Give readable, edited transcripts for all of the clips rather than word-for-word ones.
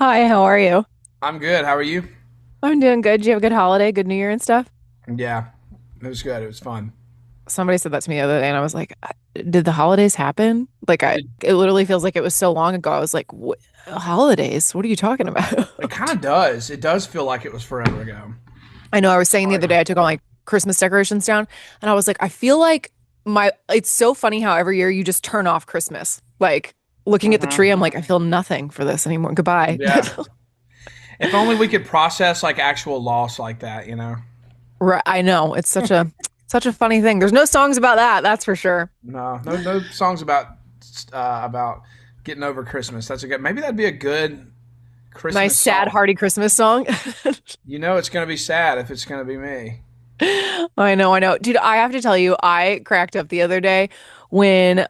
Hi, how are you? I'm good. How are you? I'm doing good. Did you have a good holiday, good New Year and stuff? Yeah, it was good. It was fun. Somebody said that to me the other day, and I was like, "Did the holidays happen?" It, It literally feels like it was so long ago. I was like, "What holidays? What are you talking about?" it kind of does. It does feel like it was forever ago. I know I was saying the Sorry. other day I took all my Christmas decorations down, and I was like, I feel like it's so funny how every year you just turn off Christmas. Like looking at the tree, I'm like, I feel nothing for this anymore. Goodbye. Yeah. If only we could process like actual loss like that, you know? Right, I know. It's such a funny thing. There's no songs about that, that's for sure. No songs about getting over Christmas. That's a good. Maybe that'd be a good Nice, Christmas sad, song. hearty Christmas song. You know, it's gonna be sad if it's gonna be me. I know, I know. Dude, I have to tell you, I cracked up the other day when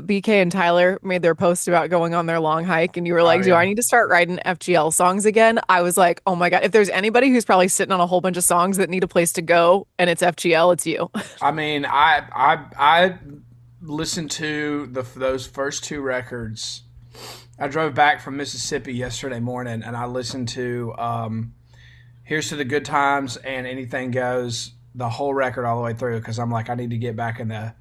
BK and Tyler made their post about going on their long hike and you were Oh like, "Do I yeah. need to start writing FGL songs again?" I was like, "Oh my God, if there's anybody who's probably sitting on a whole bunch of songs that need a place to go and it's FGL, it's you." I mean, I listened to those first two records. I drove back from Mississippi yesterday morning, and I listened to "Here's to the Good Times" and "Anything Goes," the whole record all the way through because I'm like, I need to get back in the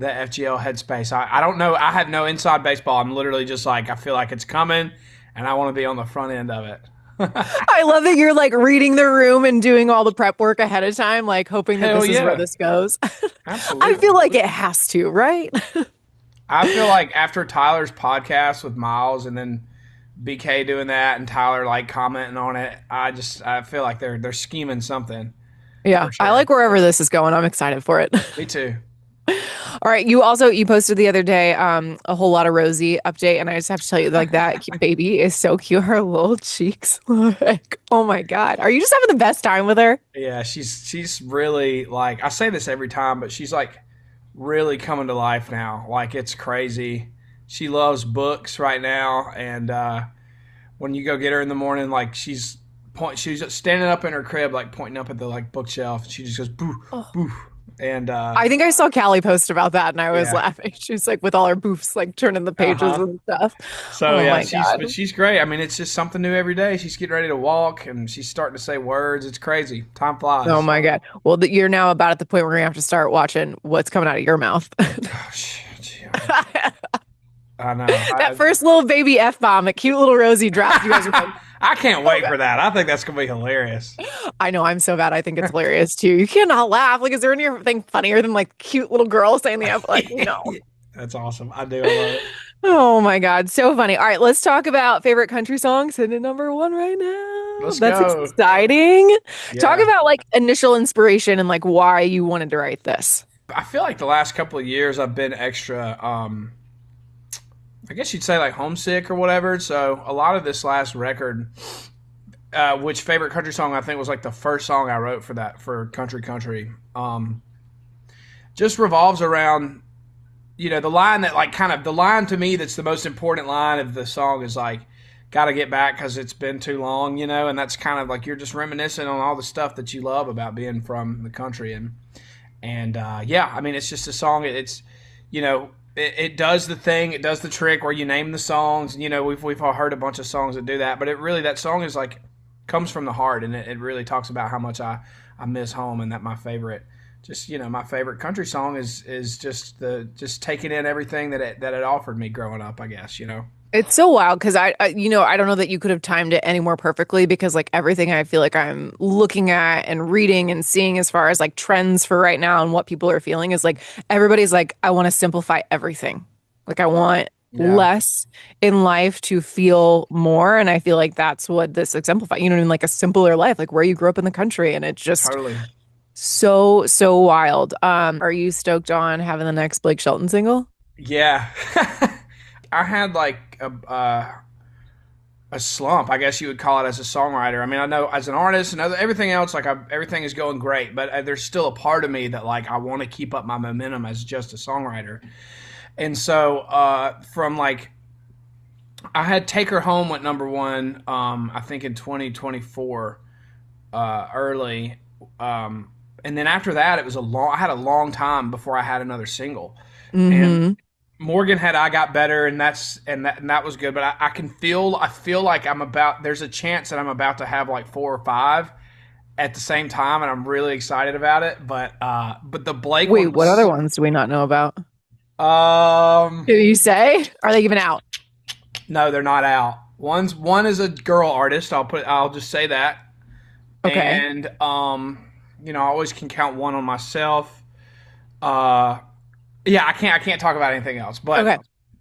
FGL headspace. I don't know. I have no inside baseball. I'm literally just like, I feel like it's coming, and I want to be on the front end of it. I love that you're like reading the room and doing all the prep work ahead of time, like hoping that Hell this is where yeah, this goes. I feel absolutely. like it has to, right? I feel like after Tyler's podcast with Miles and then BK doing that and Tyler like commenting on it, I feel like they're scheming something Yeah, for I sure. like wherever this is going. I'm excited for it. Me too. All right, you posted the other day a whole lot of Rosie update, and I just have to tell you like that baby is so cute. Her little cheeks, like oh my God, are you just having the best time with her? Yeah, she's really like, I say this every time, but she's like really coming to life now. Like it's crazy. She loves books right now, and when you go get her in the morning, like she's standing up in her crib, like pointing up at the like bookshelf. And she just goes boo Oh. boo, and I think I saw Callie post about that, and I was yeah, laughing. She was like with all her boofs, like turning the uh pages huh. and stuff. So Oh yeah, my she's God. but she's great. I mean, it's just something new every day. She's getting ready to walk, and she's starting to say words. It's crazy. Time Oh flies. my God. Well, you're now about at the point where we're gonna have to start watching what's coming out of your mouth. Gosh, I know. That first little baby F bomb that cute little Rosie dropped. You guys are like, I can't oh wait for that. I think that's gonna be hilarious. I know I'm so bad. I think it's hilarious too. You cannot laugh. Like, is there anything funnier than like cute little girl saying the F? Like, no. That's awesome. I do. I love it. Oh my God, so funny. All right, let's talk about favorite country songs hitting number one right now. Let's That's go. exciting. Talk Yeah. about like initial inspiration and like why you wanted to write this. I feel like the last couple of years I've been extra I guess you'd say like homesick or whatever. So a lot of this last record, which favorite country song I think was like the first song I wrote for country, just revolves around the line that like kind of the line to me that's the most important line of the song is like got to get back because it's been too long, and that's kind of like you're just reminiscing on all the stuff that you love about being from the country and yeah, I mean it's just a song. It's it does the thing, it does the trick where you name the songs. And, we've all heard a bunch of songs that do that, but it really that song is like comes from the heart, and it really talks about how much I miss home, and that my favorite my favorite country song is just taking in everything that it offered me growing up. I guess It's so wild because I don't know that you could have timed it any more perfectly because like everything I feel like I'm looking at and reading and seeing as far as like trends for right now and what people are feeling is like everybody's like, I want to simplify everything. Like I want yeah, less in life to feel more. And I feel like that's what this exemplifies, you know what I mean? Like a simpler life, like where you grew up in the country. And it's just totally. so wild. Are you stoked on having the next Blake Shelton single? Yeah. I had like a slump, I guess you would call it, as a songwriter. I mean, I know as an artist and everything else, like everything is going great, but there's still a part of me that like I want to keep up my momentum as just a songwriter. And so from like I had "Take Her Home" went number one, I think in 2024, early, and then after that it was a long. I had a long time before I had another single, and Mm-hmm. Morgan had I Got Better, and that was good. But I feel like there's a chance that I'm about to have like four or five at the same time, and I'm really excited about it. But the Blake Wait, one what other was ones do we not know about? um Did you say? Are they even out? no, they're not out. One is a girl artist. I'll just say that. Okay. And I always can count one on myself. Uh yeah, I can't talk about anything else. But Okay.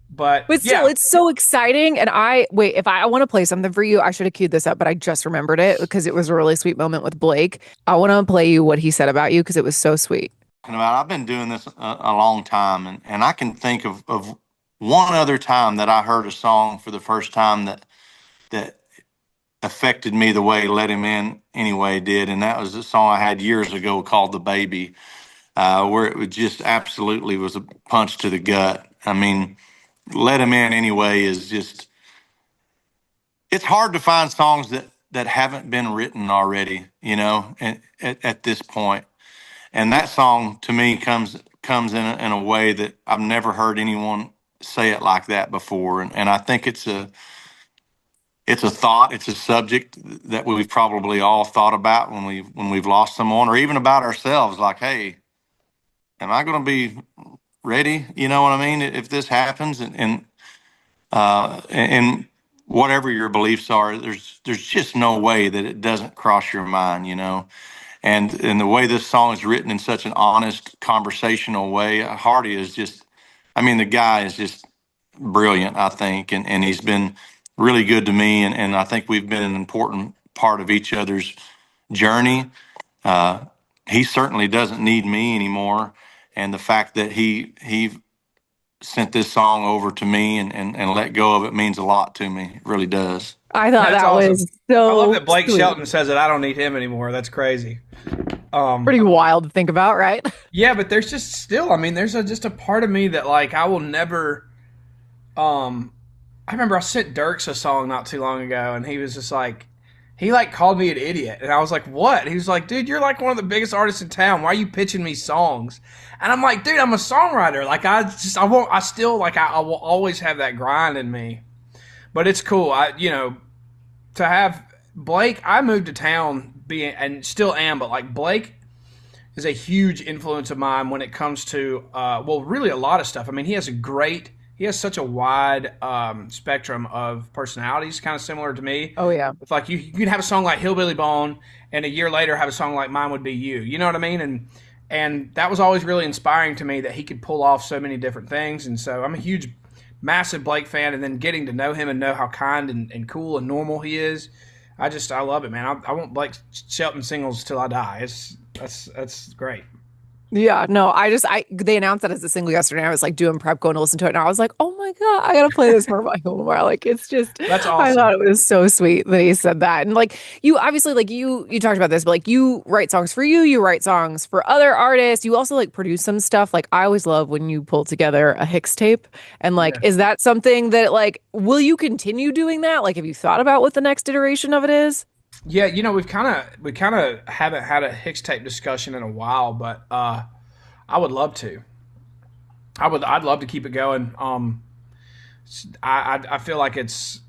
but But still, yeah. it's so exciting. And wait, if I want to play something for you, I should have queued this up, but I just remembered it because it was a really sweet moment with Blake. I want to play you what he said about you because it was so sweet. About. I've been doing this a long time, and I can think of one other time that I heard a song for the first time that affected me the way Let Him In Anyway did, and that was a song I had years ago called The Baby, where it was just absolutely was a punch to the gut. I mean, Let Him In Anyway is just, it's hard to find songs that haven't been written already, at this point. And that song to me comes in a way that I've never heard anyone say it like that before. And I think it's a thought, it's a subject that we've probably all thought about when we've lost someone, or even about ourselves. Like, hey, am I going to be ready? You know what I mean? If this happens, and whatever your beliefs are, there's just no way that it doesn't cross your mind. And the way this song is written in such an honest, conversational way, Hardy is just, I mean, the guy is just brilliant, I think, and he's been really good to me, and I think we've been an important part of each other's journey. Uh, he certainly doesn't need me anymore, and the fact that he sent this song over to me and let go of it means a lot to me. It really does. I thought That's that was awesome. I love so that Blake sweet. Shelton says that I don't need him anymore. That's crazy. Pretty wild to think about, right? Yeah, but there's just still, I mean, just a part of me that like I will never. Um, I remember I sent Dirks a song not too long ago, and he was just like, he like called me an idiot, and I was like, what? He was like, dude, you're like one of the biggest artists in town. Why are you pitching me songs? And I'm like, dude, I'm a songwriter. Like I won't. I still like I will always have that grind in me. But it's cool. To have Blake. I moved to town being and still am, but like Blake is a huge influence of mine when it comes to really a lot of stuff. I mean, he has such a wide spectrum of personalities, kind of similar to me. Oh yeah. It's like you can have a song like Hillbilly Bone, and a year later have a song like Mine Would Be You. You know what I mean? And that was always really inspiring to me that he could pull off so many different things. And so I'm a huge, massive Blake fan, and then getting to know him and know how kind and cool and normal he is. I love it, man. I want Blake Shelton singles till I die. That's great. Yeah, no, they announced that as a single yesterday. I was like doing prep, going to listen to it, and I was like, oh my God, I gotta play this for my home tomorrow. Like it's just, That's I thought awesome. it was so sweet that he said that. And like you obviously like you talked about this, but like you write songs for you write songs for other artists. You also like produce some stuff. Like I always love when you pull together a Hicks tape. And like, Yeah. is that something that like will you continue doing that? Like, have you thought about what the next iteration of it is? Yeah, we kind of haven't had a Hicks tape discussion in a while, but I would love to. I'd love to keep it going. I feel like it's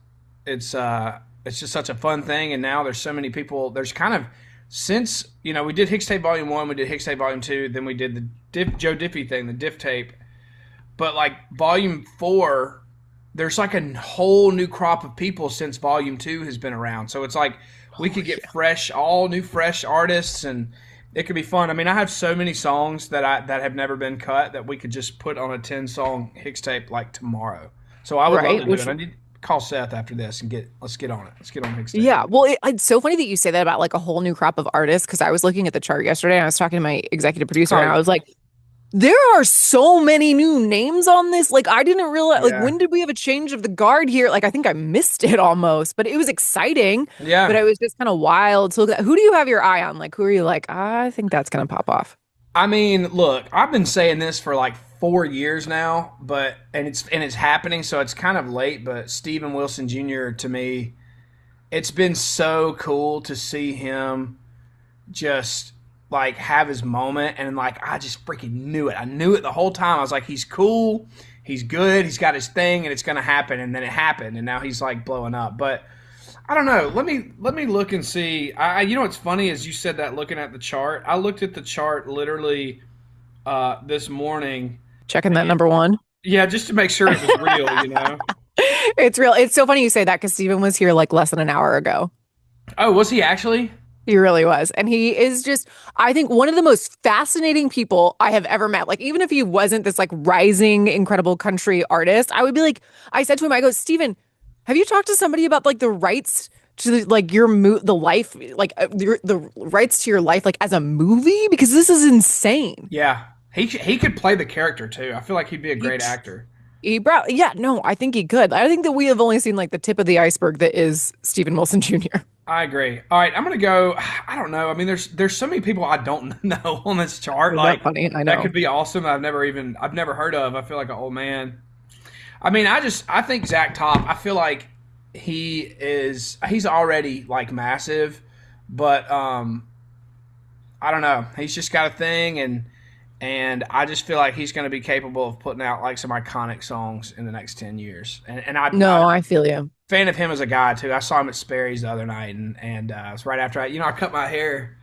just such a fun thing, and now there's so many people. There's kind of since we did Hicks tape volume one, we did Hicks tape volume two, then we did the Joe Diffie thing, the Diff tape. But like volume four, there's like a whole new crop of people since volume two has been around. So it's like we could get all new fresh artists, and it could be fun. I mean, I have so many songs that have never been cut that we could just put on a 10-song Hicks tape like tomorrow. So I would love Right? to do Which it. I need to call Seth after this and let's get on it. Let's get on Hicks tape. Yeah, well, it's so funny that you say that about like a whole new crop of artists because I was looking at the chart yesterday and I was talking to my executive producer and I Oh was like, there are so many new names on this. Like, I didn't realize, like, yeah, when did we have a change of the guard here? Like, I think I missed it almost, but it was exciting. But yeah. it was just kind of wild to look at. Who do you have your eye on? Like, who are you like, I think that's going to pop off? I mean, look, I've been saying this for like 4 years now, but and it's happening, so it's kind of late. But Steven Wilson Jr. to me, it's been so cool to see him just like have his moment, and like I just freaking knew it. I knew it the whole time. I was like, he's cool. he's good, he's got his thing, and it's going to happen. And then it happened, and now he's like blowing up. But I don't know. Let me look and see. You know what's funny is you said that looking at the chart. I looked at the chart literally this morning. Checking that number one. Yeah, just to make sure it was real. It's real. It's so funny you say that because Steven was here like less than an hour ago. Oh, was he actually? He really was. And he is just, I think, one of the most fascinating people I have ever met. Like, even if he wasn't this like rising, incredible country artist, I would be like, I said to him, I go, Steven, have you talked to somebody about like the rights to like the life, like the rights to your life, like as a movie? Because this is insane. Yeah, he could play the character too. I feel like he'd be a great actor. Yeah, no, I think he could. I think that we have only seen like the tip of the iceberg that is Stephen Wilson Jr. I agree. All right, I'm gonna go. I don't know. I mean, there's so many people I don't know on this chart. Isn't that funny? I know. That could be awesome. I've never heard of. I feel like an old man. I mean, I think Zach Top. I feel like he's already like massive, but I don't know. He's just got a thing, and I just feel like he's going to be capable of putting out like some iconic songs in the next 10 years. And I feel you. Fan of him as a guy too. I saw him at Sperry's the other night, and it was right after I cut my hair.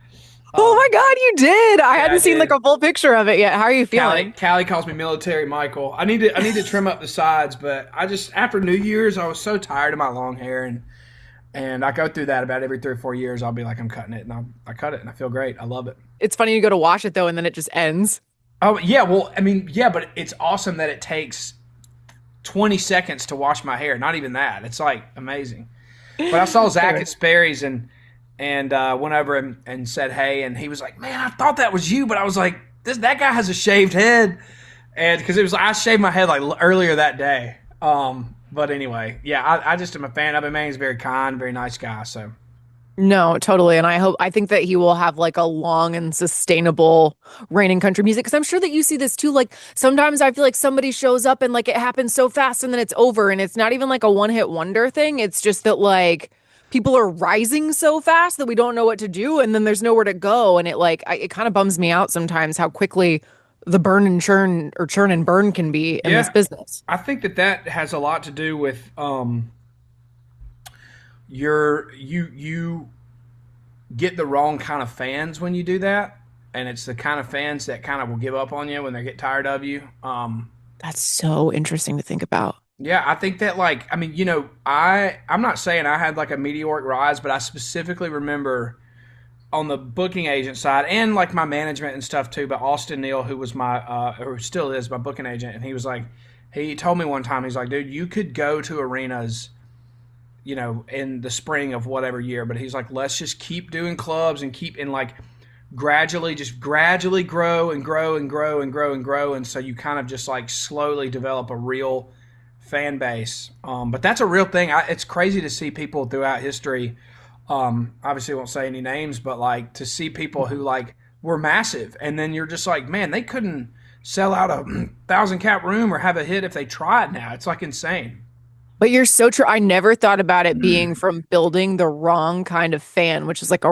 Oh my God, you did! I hadn't seen did. like a full picture of it yet. How are you feeling? Callie calls me Military Michael. I need to trim up the sides, but I just after New Year's I was so tired of my long hair, and I go through that about every 3 or 4 years. I'll be like, I'm cutting it, and I cut it, and I feel great. I love it. It's funny you go to wash it though, and then it just ends. Oh yeah, well I mean yeah, but it's awesome that it takes 20 seconds to wash my hair. Not even that. It's like amazing. But I saw Zach at Sperry's and went over and said hey, and he was like, man, I thought that was you, but I was like, that guy has a shaved head, and because it was I shaved my head like earlier that day. But anyway, yeah, I just am a fan of him. Man, he's very kind, very nice guy. So no, totally. And I think that he will have like a long and sustainable reign in country music. Cause I'm sure that you see this too. Like sometimes I feel like somebody shows up and like it happens so fast and then it's over. And it's not even like a one-hit wonder thing. It's just that like people are rising so fast that we don't know what to do. And then there's nowhere to go. And it kind of bums me out sometimes how quickly the burn and churn or churn and burn can be in this business. I think that has a lot to do with, you get the wrong kind of fans when you do that, and it's the kind of fans that kind of will give up on you when they get tired of you. That's so interesting to think about. Yeah, I think that like I mean, I'm not saying I had like a meteoric rise, but I specifically remember on the booking agent side and like my management and stuff too. But Austin Neal, who was or still is my booking agent, and he told me one time, he's like, dude, you could go to arenas in the spring of whatever year, but he's like, let's just keep doing clubs and keep in like gradually grow and grow and grow and grow and grow. And so you kind of just like slowly develop a real fan base. But that's a real thing. It's crazy to see people throughout history. Obviously won't say any names, but like to see people who like were massive. And then you're just like, man, they couldn't sell out a 1,000 cap room or have a hit if they tried now. It's like insane. But you're so true. I never thought about it being from building the wrong kind of fan, which is like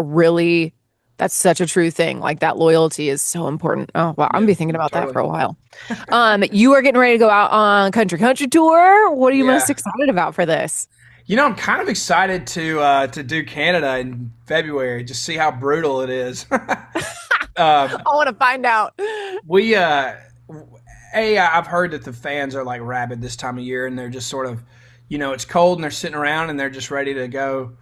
that's such a true thing. Like that loyalty is so important. Oh, wow. I'm gonna be thinking about that for a while. You are getting ready to go out on country tour. What are you most excited about for this? I'm kind of excited to do Canada in February, just see how brutal it is. I want to find out. I've heard that the fans are like rabid this time of year, and they're just sort of, it's cold and they're sitting around and they're just ready to go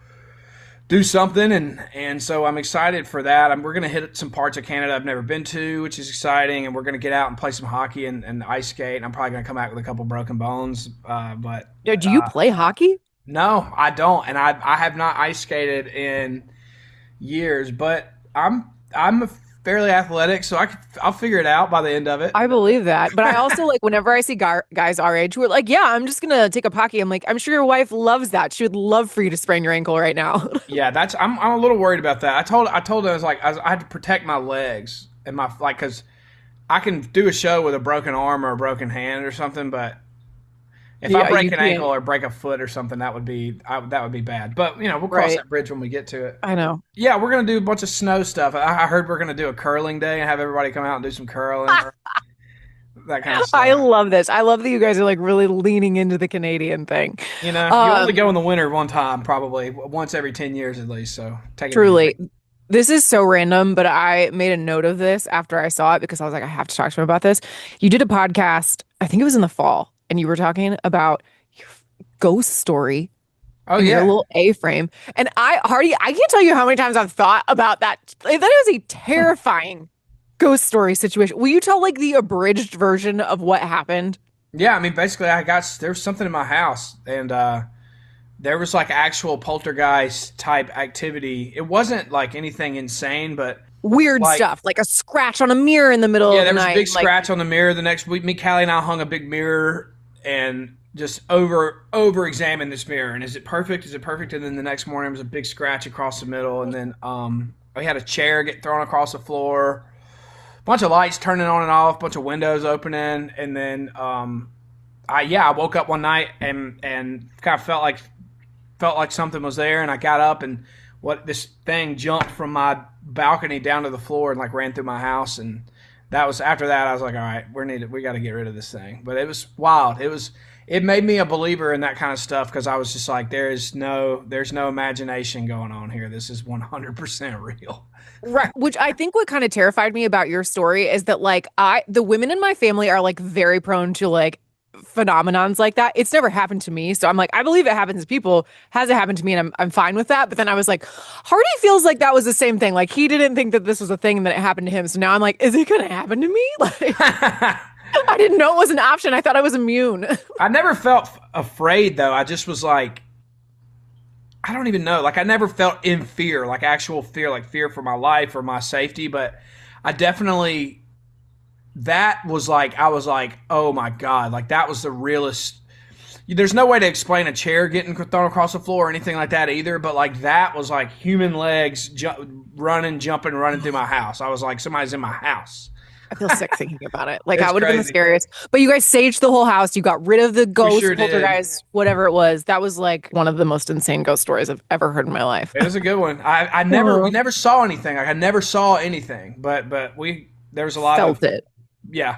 do something. And so I'm excited for that. We're going to hit some parts of Canada I've never been to, which is exciting. And we're going to get out and play some hockey and ice skate. And I'm probably going to come out with a couple broken bones. Do you play hockey? No, I don't. And I have not ice skated in years, but I'm fairly athletic, so I'll figure it out by the end of it. I believe that. But I also like whenever I see guys our age who are like, yeah, I'm just going to take up hockey. I'm like, I'm sure your wife loves that. She would love for you to sprain your ankle right now. Yeah, I'm a little worried about that. I told her I had to protect my legs and my cuz I can do a show with a broken arm or a broken hand or something, but if I break an ankle or break a foot or something, that would be bad. But we'll cross that bridge when we get to it. I know. Yeah, we're gonna do a bunch of snow stuff. I heard we're gonna do a curling day and have everybody come out and do some curling. that kind of I stuff. love this. I love that you guys are like really leaning into the Canadian thing. You know, you only go Um, in the winter one time, probably once every 10 years at least. So take advantage. Truly. This is so random, but I made a note of this after I saw it because I was like, I have to talk to him about this. You did a podcast, I think it was in the fall, and you were talking about your ghost story Oh, and your yeah. little A-frame. And Hardy, I can't tell you how many times I've thought about that. Like, that is a terrifying ghost story situation. Will you tell like the abridged version of what happened? Yeah. I mean, basically, there was something in my house and, there was like actual poltergeist type activity. It wasn't like anything insane, but Weird like, stuff, like a scratch on a mirror in the middle yeah, of the there was a night. big Like, scratch on the mirror the next week. Me, Callie, and I hung a big mirror and just over examined this mirror. And is it perfect? Is it perfect? And then the next morning, there was a big scratch across the middle. And then we had a chair get thrown across the floor, a bunch of lights turning on and off, a bunch of windows opening. And then I woke up one night and kind of felt like something was there. And I got up and what this thing jumped from my balcony down to the floor and like ran through my house. And that was after that I was like, all right, we got to get rid of this thing. But it was wild. It made me a believer in that kind of stuff because I was just like, there's no imagination going on here. This is 100% real. right, which I think what kind of terrified me about your story is that like the women in my family are like very prone to like phenomenons like that. It's never happened to me, so I'm like, I believe it happens to people. Has it happened to me? And I'm fine with that. But then I was like, Hardy feels like that was the same thing. Like he didn't think that this was a thing and that it happened to him. So now I'm like, is it gonna happen to me? Like I didn't know it was an option. I thought I was immune. I never felt afraid though. I just was like, I don't even know. Like I never felt in fear, like actual fear, like fear for my life or my safety. But I definitely that was like I was like, oh my god, like that was the realest. There's no way to explain a chair getting thrown across the floor or anything like that either. But like that was like human legs running, jumping, running through my house. I was like, somebody's in my house. I feel sick thinking about it. Like It's I would have been the crazy. scariest. But you guys saged the whole house. You got rid of the We ghost, sure did. poltergeist, whatever it was. That was like one of the most insane ghost stories I've ever heard in my life. It was a good one. We Oh, never saw anything. Like I never saw anything, but there was a lot of felt it. yeah,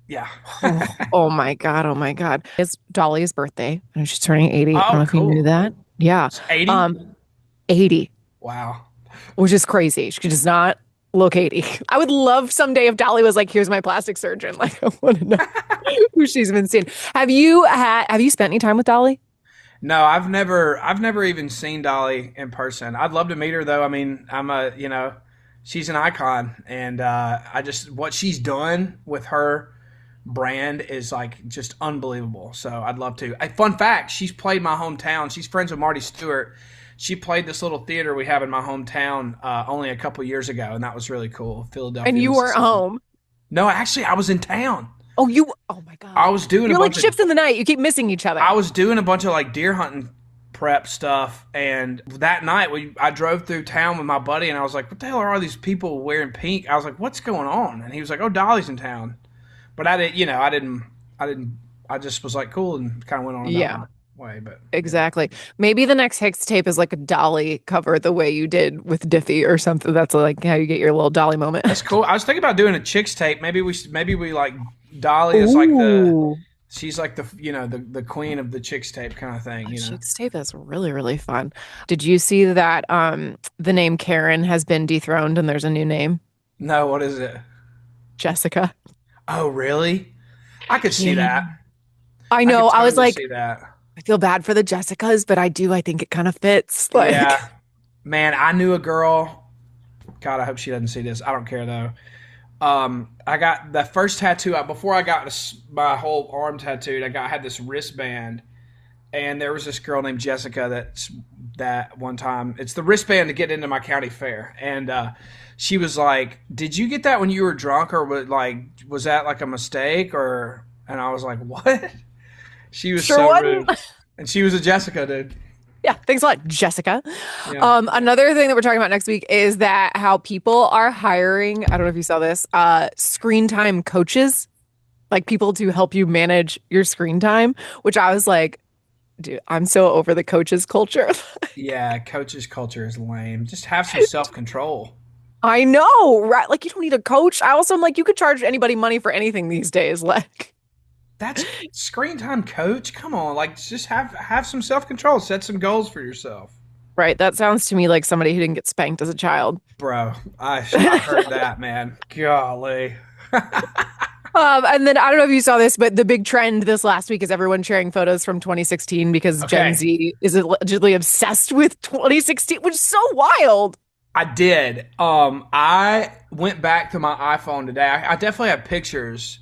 yeah. Oh, oh my God. Oh my God. It's Dolly's birthday and she's turning 80. I don't Oh, know if you knew cool. that. Yeah. It's 80. Um, 80, Wow. which is crazy. She does not look 80. I would love someday if Dolly was like, here's my plastic surgeon. Like, I want to know who she's been seeing. Have you spent any time with Dolly? No, I've never even seen Dolly in person. I'd love to meet her though. I mean, she's an icon, and I just what she's done with her brand is like just unbelievable. So I'd love to. A fun fact: she's played my hometown. She's friends with Marty Stewart. She played this little theater we have in my hometown only a couple years ago, and that was really cool. And Philadelphia, you weren't Mississippi. home. No, actually, I was in town. Oh my God. I was doing a You're like bunch of ships in the night. You keep missing each I other. was doing a bunch of like deer hunting prep stuff, and that night I drove through town with my buddy, and I was like, "What the hell are all these people wearing pink?" I was like, "What's going on?" And he was like, "Oh, Dolly's in town," but I didn't, I didn't, I just was like, "Cool," and kind of went on about Yeah, my way. But yeah, exactly. Maybe the next Hicks tape is like a Dolly cover the way you did with Diffie or something. That's like how you get your little Dolly moment. that's cool. I was thinking about doing a chicks tape. Maybe we like Dolly is like the Ooh. she's like the queen of the chicks tape kind of thing. A Chicks tape is really, really fun. Did you see that the name Karen has been dethroned and there's a new name? No, what is it? Jessica. Oh, really? I could see Yeah. that. I I know. could I was totally like, see that. I feel bad for the Jessicas, but I think it kind of fits. Like, Yeah. Man, I knew a girl. God, I hope she doesn't see this. I don't care though. I got the first tattoo before I got my whole arm tattooed. I had this wristband, and there was this girl named Jessica that one time. It's the wristband to get into my county fair, and she was like, "Did you get that when you were drunk, or was that like a mistake?" Or and I was like, "What?" She was sure so wasn't. rude, and she was a Jessica, dude. Yeah, thanks a lot, Jessica. Yeah. Another thing that we're talking about next week is that how people are hiring, I don't know if you saw this, screen time coaches, like people to help you manage your screen time, which I was like, dude, I'm so over the coaches culture. Yeah, coach's culture is lame. Just have some self control. I know, right? Like you don't need a coach. I also am like, you could charge anybody money for anything these days. Like, That's screen time, coach. Come on, like just have some self control. Set some goals for yourself, right. That sounds to me like somebody who didn't get spanked as a child. bro. I heard that, man. Golly. And then I don't know if you saw this, but the big trend this last week is everyone sharing photos from 2016 because Gen Okay, Z is allegedly obsessed with 2016, which is so wild. I did. I went back to my iPhone today. I definitely have pictures,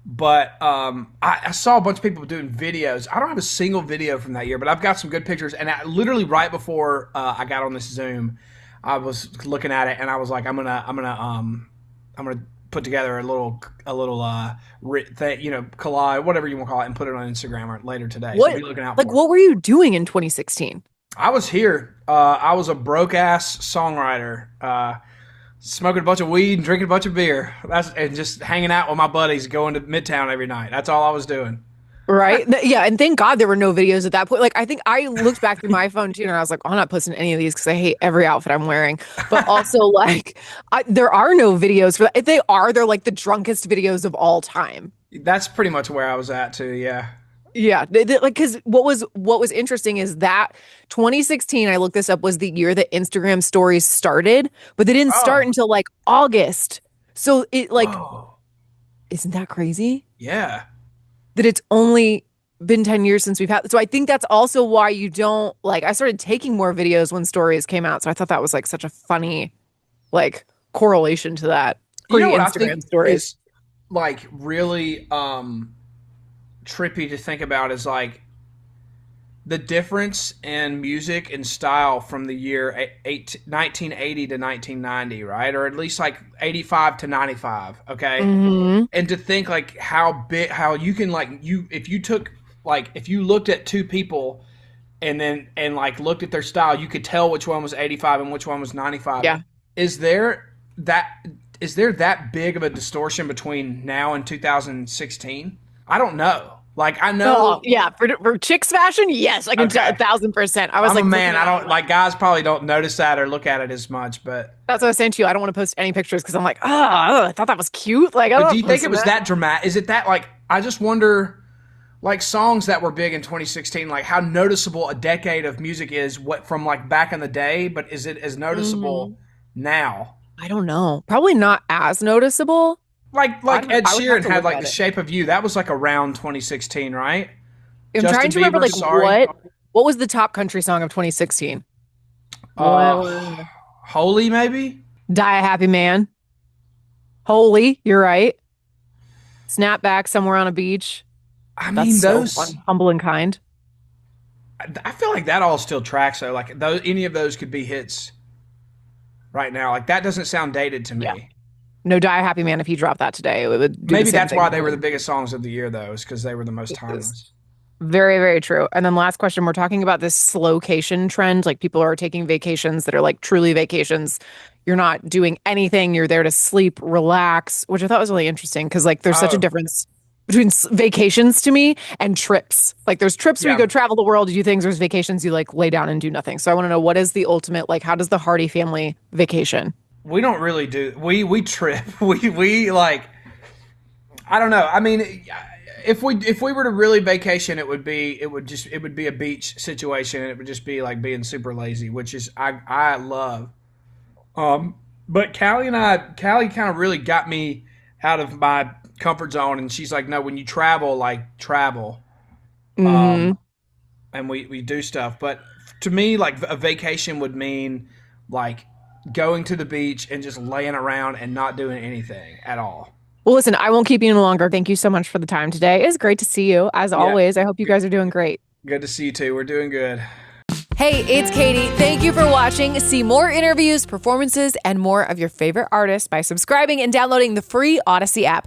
but I saw a bunch of people doing videos. I don't have a single video from that year, but I've got some good pictures. And literally right before I got on this Zoom, I was looking at it and I was like, I'm gonna put together a little thing, collage, whatever you want to call it, and put it on Instagram or later today. So What, be looking out like, for it. what were you doing in 2016? I was here. I was a broke ass songwriter, smoking a bunch of weed and drinking a bunch of beer. And just hanging out with my buddies, going to Midtown every night. That's all I was doing. Right? Yeah. And thank God there were no videos at that point. Like, I think I looked back through my phone too, and I was like, I'm not posting any of these because I hate every outfit I'm wearing. But also, like, there are no videos for that. If they are, they're like the drunkest videos of all time. That's pretty much where I was at too. Yeah. Yeah, like because what was interesting is that 2016, I looked this up, was the year that Instagram stories started, but they didn't start Oh. until like August. So it like, Whoa. isn't that crazy Yeah. that it's only been 10 years since we've had. So I think that's also why you don't like, I started taking more videos when stories came out. So I thought that was like such a funny like correlation to that You know what I think pre-Instagram stories. is like really trippy to think about is like the difference in music and style from the year 1980 to 1990, right? Or at least like 85 to 95, okay? Hmm. And to think like how you can like if you took like if you looked at two people and like looked at their style, you could tell which one was 85 and which one was 95. Yeah. Is there that is there that big of a distortion between now and 2016? I don't know. Like I Oh, know. yeah. For chicks fashion, yes, I can tell Okay. 1,000%. I was I'm a like, man. looking I at don't like guys probably don't notice that or look at it as much, but that's what I was saying to you. I don't want to post any pictures because I'm like, I thought that was cute. Like, I'm but do not you think it posting was that. that dramatic? Is it that like I just wonder like songs that were big in 2016, like how noticeable a decade of music is what from like back in the day, but is it as noticeable Mm, now? I don't know. Probably not as noticeable. Like Ed I would have Sheeran to had look like at The it. Shape of You. That was like around 2016, right? I'm trying Justin to remember Bieber, like Sorry. what was the top country song of 2016? Uh What? Holy maybe? Die a Happy Man. Holy, you're right. Snap back somewhere on a beach. I That's mean so fun. those Humble and kind. I feel like that all still tracks though. Like those any of those could be hits right now. Like that doesn't sound dated to Yeah. me. No, Die a Happy Man, if he dropped that today, it would do the Maybe same that's why thing. they were the biggest songs of the year though, is because they were the most It is. timeless. Very, very true. And then last question, we're talking about this slowcation trend. Like people are taking vacations that are like truly vacations. You're not doing anything. You're there to sleep, relax, which I thought was really interesting because like there's such a Oh, difference between vacations to me and trips. Like there's trips where you yeah. go travel the world, you do things. There's vacations you like lay down and do nothing. So I want to know what is the ultimate, like how does the Hardy family vacation? We don't really do we trip. We like I don't know. I mean, if we were to really vacation, it would be a beach situation, and it would just be like being super lazy, which is I love. But Callie kind of really got me out of my comfort zone, and she's like, no, when you travel, like travel, Hmm. and we do stuff. But to me, like a vacation would mean like going to the beach and just laying around and not doing anything at all. Well, listen, I won't keep you any longer. Thank you so much for the time today. It's great to see you as Yeah, always. I hope you guys are doing great. good to see you too. We're doing good. Hey, it's Katie. Thank you for watching. See more interviews, performances, and more of your favorite artists by subscribing and downloading the free Audacy app.